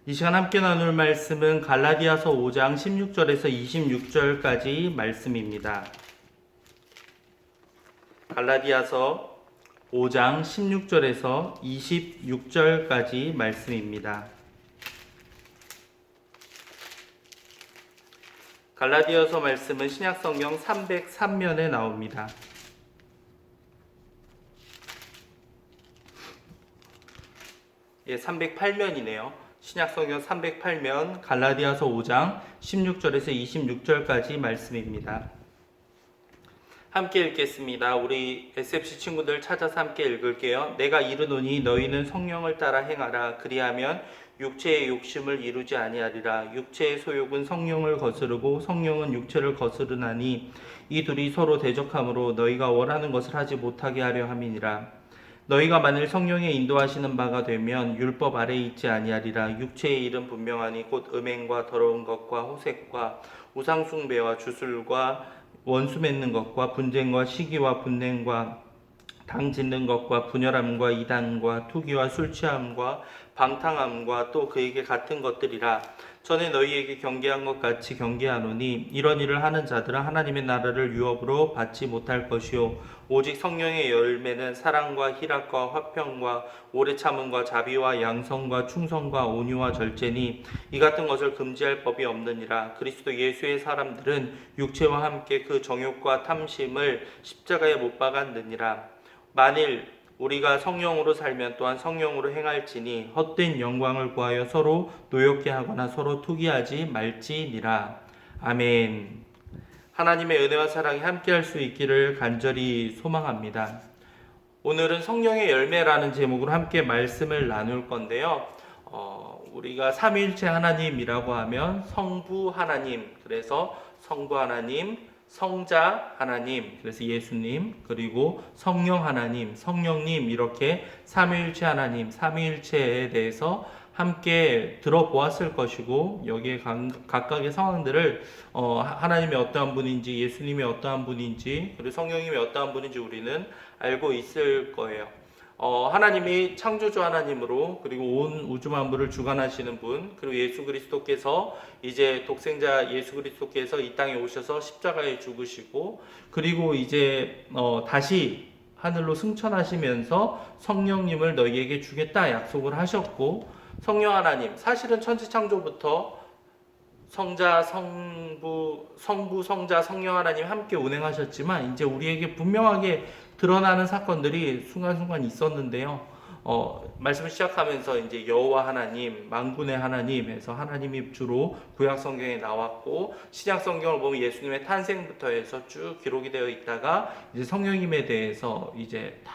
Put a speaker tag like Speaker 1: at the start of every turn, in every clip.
Speaker 1: 이 시간 함께 나눌 말씀은 갈라디아서 5장 16절에서 26절까지 말씀입니다. 갈라디아서 5장 16절에서 26절까지 말씀입니다. 갈라디아서 말씀은 신약성경 303면에 나옵니다. 예, 308면이네요. 신약성경 308면 갈라디아서 5장 16절에서 26절까지 말씀입니다. 함께 읽겠습니다. 우리 SFC 친구들 찾아서 함께 읽을게요. 내가 이르노니 너희는 성령을 따라 행하라. 그리하면 육체의 욕심을 이루지 아니하리라. 육체의 소욕은 성령을 거스르고 성령은 육체를 거스르나니 이 둘이 서로 대적하므로 너희가 원하는 것을 하지 못하게 하려 함이니라. 너희가 만일 성령의 인도하시는 바가 되면 율법 아래에 있지 아니하리라. 육체의 일은 분명하니 곧 음행과 더러운 것과 호색과 우상숭배와 주술과 원수 맺는 것과 분쟁과 시기와 분냉과 당 짓는 것과 분열함과 이단과 투기와 술 취함과 방탕함과 또 그에게 같은 것들이라. 전에 너희에게 경계한 것 같이 경계하노니 이런 일을 하는 자들은 하나님의 나라를 유업으로 받지 못할 것이요 오직 성령의 열매는 사랑과 희락과 화평과 오래 참음과 자비와 양성과 충성과 온유와 절제니 이 같은 것을 금지할 법이 없느니라. 그리스도 예수의 사람들은 육체와 함께 그 정욕과 탐심을 십자가에 못 박았느니라. 만일 우리가 성령으로 살면 또한 성령으로 행할지니 헛된 영광을 구하여 서로 노엽게 하거나 서로 투기하지 말지니라. 아멘. 하나님의 은혜와 사랑이 함께할 수 있기를 간절히 소망합니다. 오늘은 성령의 열매라는 제목으로 함께 말씀을 나눌 건데요. 우리가 삼위일체 하나님이라고 하면 성부 하나님, 그래서 성부 하나님, 성자 하나님, 그래서 예수님, 그리고 성령 하나님, 성령님, 이렇게 삼위일체 하나님, 삼위일체에 대해서 함께 들어보았을 것이고, 여기에 각각의 상황들을 하나님이 어떠한 분인지, 예수님이 어떠한 분인지, 그리고 성령님이 어떠한 분인지 우리는 알고 있을 거예요. 하나님이 창조주 하나님으로, 그리고 온 우주 만물을 주관하시는 분, 그리고 예수 그리스도께서 이제 독생자 예수 그리스도께서 이 땅에 오셔서 십자가에 죽으시고, 그리고 이제 다시 하늘로 승천하시면서 성령님을 너희에게 주겠다 약속을 하셨고, 성령 하나님, 사실은 천지 창조부터 성자, 성부, 성자, 성령 하나님 함께 운행하셨지만 이제 우리에게 분명하게 드러나는 사건들이 순간순간 있었는데요. 말씀을 시작하면서 이제 여호와 하나님, 만군의 하나님에서 하나님이 주로 구약 성경에 나왔고, 신약 성경을 보면 예수님의 탄생부터 해서 쭉 기록이 되어 있다가 이제 성령님에 대해서 이제 다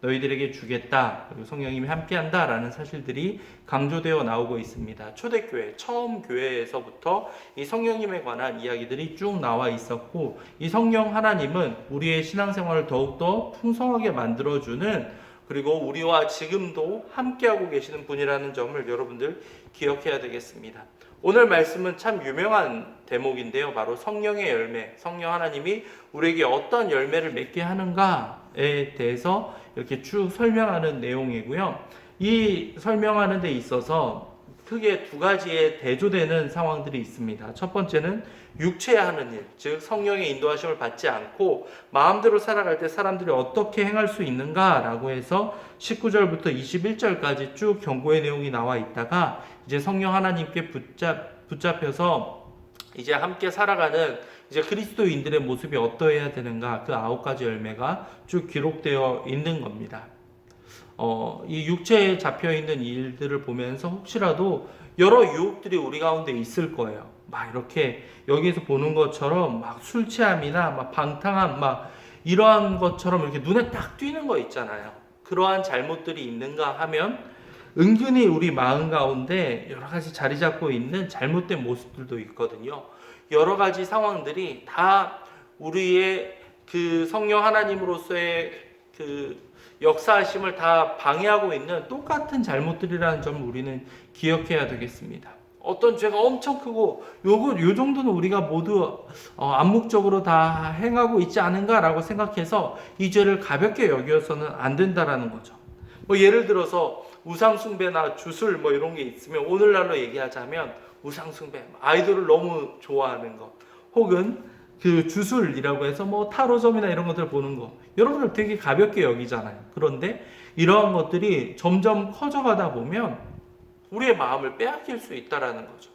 Speaker 1: 너희들에게 주겠다, 그리고 성령님이 함께한다라는 사실들이 강조되어 나오고 있습니다. 초대교회, 처음 교회에서부터 이 성령님에 관한 이야기들이 쭉 나와 있었고, 이 성령 하나님은 우리의 신앙생활을 더욱더 풍성하게 만들어주는, 그리고 우리와 지금도 함께하고 계시는 분이라는 점을 여러분들 기억해야 되겠습니다. 오늘 말씀은 참 유명한 대목인데요. 바로 성령의 열매, 성령 하나님이 우리에게 어떤 열매를 맺게 하는가에 대해서 이렇게 쭉 설명하는 내용이고요. 이 설명하는 데 있어서 크게 두 가지의 대조되는 상황들이 있습니다. 첫 번째는 육체에 하는 일, 즉 성령의 인도하심을 받지 않고 마음대로 살아갈 때 사람들이 어떻게 행할 수 있는가라고 해서 19절부터 21절까지 쭉 경고의 내용이 나와 있다가 이제 성령 하나님께 붙잡혀서 이제 함께 살아가는 이제 그리스도인들의 모습이 어떠해야 되는가, 그 9가지 열매가 쭉 기록되어 있는 겁니다. 이 육체에 잡혀 있는 일들을 보면서 혹시라도 여러 유혹들이 우리 가운데 있을 거예요. 막 이렇게 여기서 보는 것처럼 막 술 취함이나 막 방탕함, 막 이러한 것처럼 이렇게 눈에 딱 띄는 거 있잖아요. 그러한 잘못들이 있는가 하면 은근히 우리 마음 가운데 여러 가지 자리 잡고 있는 잘못된 모습들도 있거든요. 여러 가지 상황들이 다 우리의 그 성령 하나님으로서의 그 역사하심을 다 방해하고 있는 똑같은 잘못들이라는 점을 우리는 기억해야 되겠습니다. 어떤 죄가 엄청 크고 요 정도는 우리가 모두 암묵적으로 다 행하고 있지 않은가라고 생각해서 이 죄를 가볍게 여겨서는 안 된다라는 거죠. 예를 들어서 우상숭배나 주술 뭐 이런 게 있으면 오늘날로 얘기하자면 우상숭배, 아이돌을 너무 좋아하는 것, 혹은 그 주술이라고 해서 뭐 타로점이나 이런 것들 보는 거, 여러분들 되게 가볍게 여기잖아요. 그런데 이러한 것들이 점점 커져가다 보면 우리의 마음을 빼앗길 수 있다라는 거죠.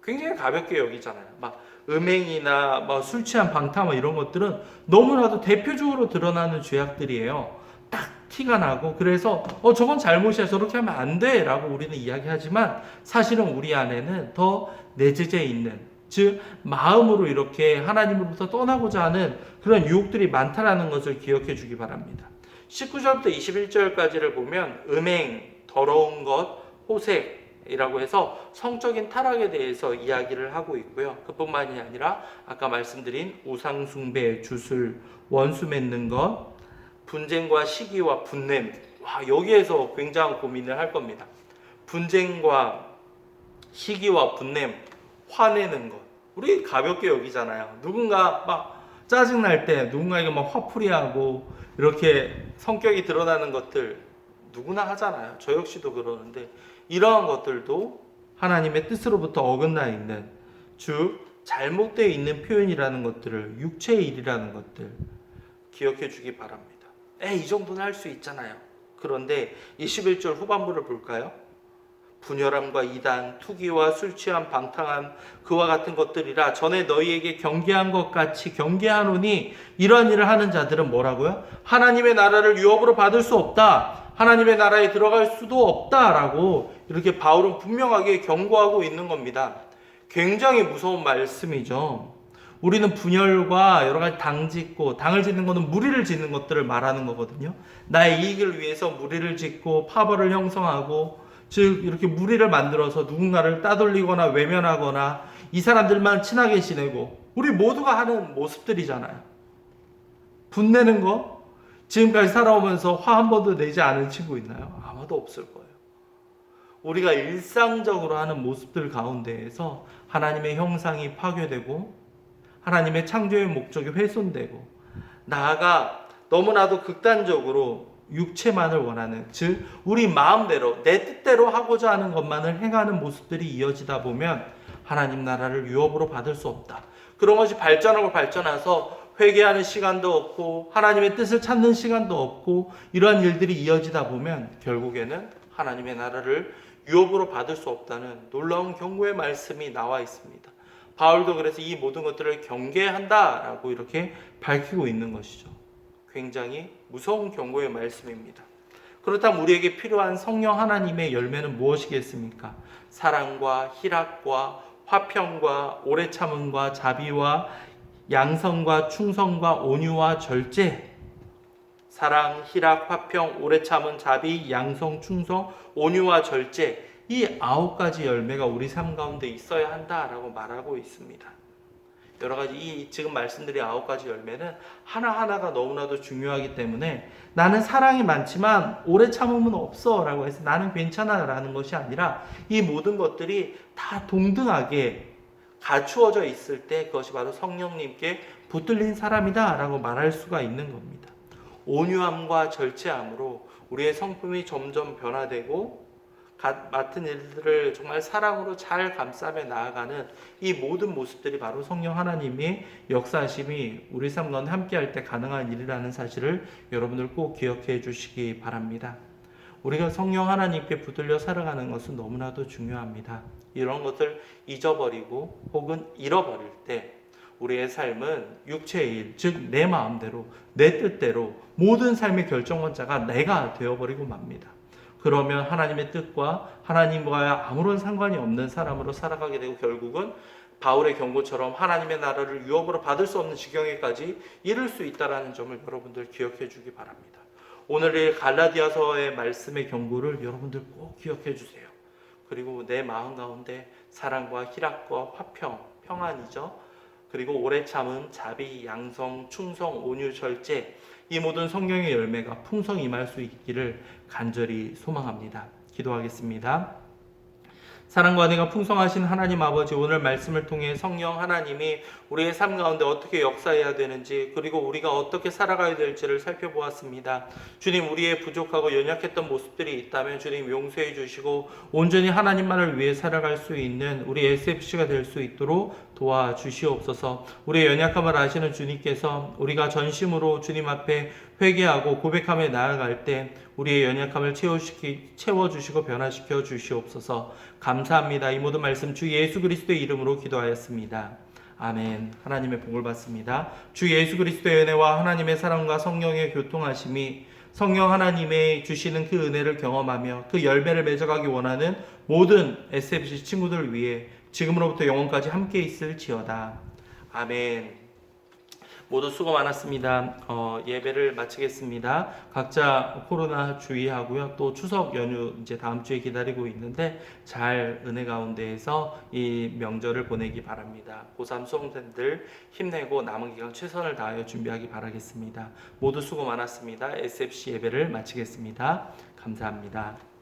Speaker 1: 굉장히 가볍게 여기잖아요. 막 음행이나 뭐 술 취한 방탕 뭐 이런 것들은 너무나도 대표적으로 드러나는 죄악들이에요. 딱 티가 나고, 그래서 저건 잘못이야, 저렇게 하면 안 돼 라고 우리는 이야기하지만 사실은 우리 안에는 더 내재해 있는, 즉 마음으로 이렇게 하나님으로부터 떠나고자 하는 그런 유혹들이 많다라는 것을 기억해 주기 바랍니다. 19절부터 21절까지를 보면 음행, 더러운 것, 호색이라고 해서 성적인 타락에 대해서 이야기를 하고 있고요. 그뿐만이 아니라 아까 말씀드린 우상숭배, 주술, 원수 맺는 것, 분쟁과 시기와 분냄, 여기에서 굉장한 고민을 할 겁니다. 분쟁과 시기와 분냄, 화내는 것, 우리 가볍게 여기잖아요. 누군가 막 짜증날 때 누군가에게 막 화풀이하고 이렇게 성격이 드러나는 것들 누구나 하잖아요. 저 역시도 그러는데, 이러한 것들도 하나님의 뜻으로부터 어긋나 있는, 즉 잘못되어 있는 표현이라는 것들을, 육체의 일이라는 것들 기억해 주기 바랍니다. 이 정도는 할 수 있잖아요. 그런데 21절 후반부를 볼까요? 분열함과 이단, 투기와 술 취함, 방탕함, 그와 같은 것들이라 전에 너희에게 경계한 것 같이 경계하노니, 이러한 일을 하는 자들은 뭐라고요? 하나님의 나라를 유업으로 받을 수 없다, 하나님의 나라에 들어갈 수도 없다라고 이렇게 바울은 분명하게 경고하고 있는 겁니다. 굉장히 무서운 말씀이죠. 우리는 분열과 여러 가지 당 짓고, 당을 짓는 것은 무리를 짓는 것들을 말하는 거거든요. 나의 이익을 위해서 무리를 짓고 파벌을 형성하고, 즉 이렇게 무리를 만들어서 누군가를 따돌리거나 외면하거나 이 사람들만 친하게 지내고, 우리 모두가 하는 모습들이잖아요. 분내는 거, 지금까지 살아오면서 화 한 번도 내지 않은 친구 있나요? 아마도 없을 거예요. 우리가 일상적으로 하는 모습들 가운데에서 하나님의 형상이 파괴되고 하나님의 창조의 목적이 훼손되고, 나아가 너무나도 극단적으로 육체만을 원하는, 즉 우리 마음대로 내 뜻대로 하고자 하는 것만을 행하는 모습들이 이어지다 보면 하나님 나라를 유업으로 받을 수 없다. 그런 것이 발전하고 발전해서 회개하는 시간도 없고 하나님의 뜻을 찾는 시간도 없고, 이러한 일들이 이어지다 보면 결국에는 하나님의 나라를 유업으로 받을 수 없다는 놀라운 경고의 말씀이 나와 있습니다. 바울도 그래서 이 모든 것들을 경계한다라고 이렇게 밝히고 있는 것이죠. 굉장히 무서운 경고의 말씀입니다. 그렇다면 우리에게 필요한 성령 하나님의 열매는 무엇이겠습니까? 사랑과 희락과 화평과 오래 참음과 자비와 양성과 충성과 온유와 절제. 사랑, 희락, 화평, 오래 참음, 자비, 양성, 충성, 온유와 절제. 이 9가지 열매가 우리 삶 가운데 있어야 한다라고 말하고 있습니다. 여러 가지 이 지금 말씀드린 9가지 열매는 하나하나가 너무나도 중요하기 때문에, 나는 사랑이 많지만 오래 참음은 없어 라고 해서 나는 괜찮아 라는 것이 아니라, 이 모든 것들이 다 동등하게 갖추어져 있을 때 그것이 바로 성령님께 붙들린 사람이다 라고 말할 수가 있는 겁니다. 온유함과 절제함으로 우리의 성품이 점점 변화되고, 맡은 일들을 정말 사랑으로 잘 감싸며 나아가는 이 모든 모습들이 바로 성령 하나님의 역사하심이 우리 삶 가운데 함께할 때 가능한 일이라는 사실을 여러분들 꼭 기억해 주시기 바랍니다. 우리가 성령 하나님께 붙들려 살아가는 것은 너무나도 중요합니다. 이런 것을 잊어버리고 혹은 잃어버릴 때 우리의 삶은 육체의 일, 즉 내 마음대로, 내 뜻대로 모든 삶의 결정권자가 내가 되어버리고 맙니다. 그러면 하나님의 뜻과 하나님과 아무런 상관이 없는 사람으로 살아가게 되고, 결국은 바울의 경고처럼 하나님의 나라를 유업으로 받을 수 없는 지경에까지 이를 수 있다는 점을 여러분들 기억해 주기 바랍니다. 오늘의 갈라디아서의 말씀의 경고를 여러분들 꼭 기억해 주세요. 그리고 내 마음 가운데 사랑과 희락과 화평, 평안이죠. 그리고 오래 참음, 자비, 양성, 충성, 온유, 절제, 이 모든 성령의 열매가 풍성히 임할 수 있기를 간절히 소망합니다. 기도하겠습니다. 사랑과 은혜가 풍성하신 하나님 아버지, 오늘 말씀을 통해 성령 하나님이 우리의 삶 가운데 어떻게 역사해야 되는지, 그리고 우리가 어떻게 살아가야 될지를 살펴보았습니다. 주님, 우리의 부족하고 연약했던 모습들이 있다면 주님 용서해 주시고 온전히 하나님만을 위해 살아갈 수 있는 우리 SFC가 될 수 있도록 도와주시옵소서. 우리의 연약함을 아시는 주님께서 우리가 전심으로 주님 앞에 회개하고 고백하며 나아갈 때 우리의 연약함을 채워주시고 변화시켜 주시옵소서. 감사합니다. 이 모든 말씀 주 예수 그리스도의 이름으로 기도하였습니다. 아멘. 하나님의 복을 받습니다. 주 예수 그리스도의 은혜와 하나님의 사랑과 성령의 교통하심이 성령 하나님의 주시는 그 은혜를 경험하며 그 열매를 맺어가기 원하는 모든 SFC 친구들 위해 지금으로부터 영원까지 함께 있을지어다. 아멘. 모두 수고 많았습니다. 예배를 마치겠습니다. 각자 코로나 주의하고요. 또 추석 연휴 이제 다음 주에 기다리고 있는데 잘 은혜 가운데에서 이 명절을 보내기 바랍니다. 고3 수험생들 힘내고 남은 기간 최선을 다하여 준비하기 바라겠습니다. 모두 수고 많았습니다. SFC 예배를 마치겠습니다. 감사합니다.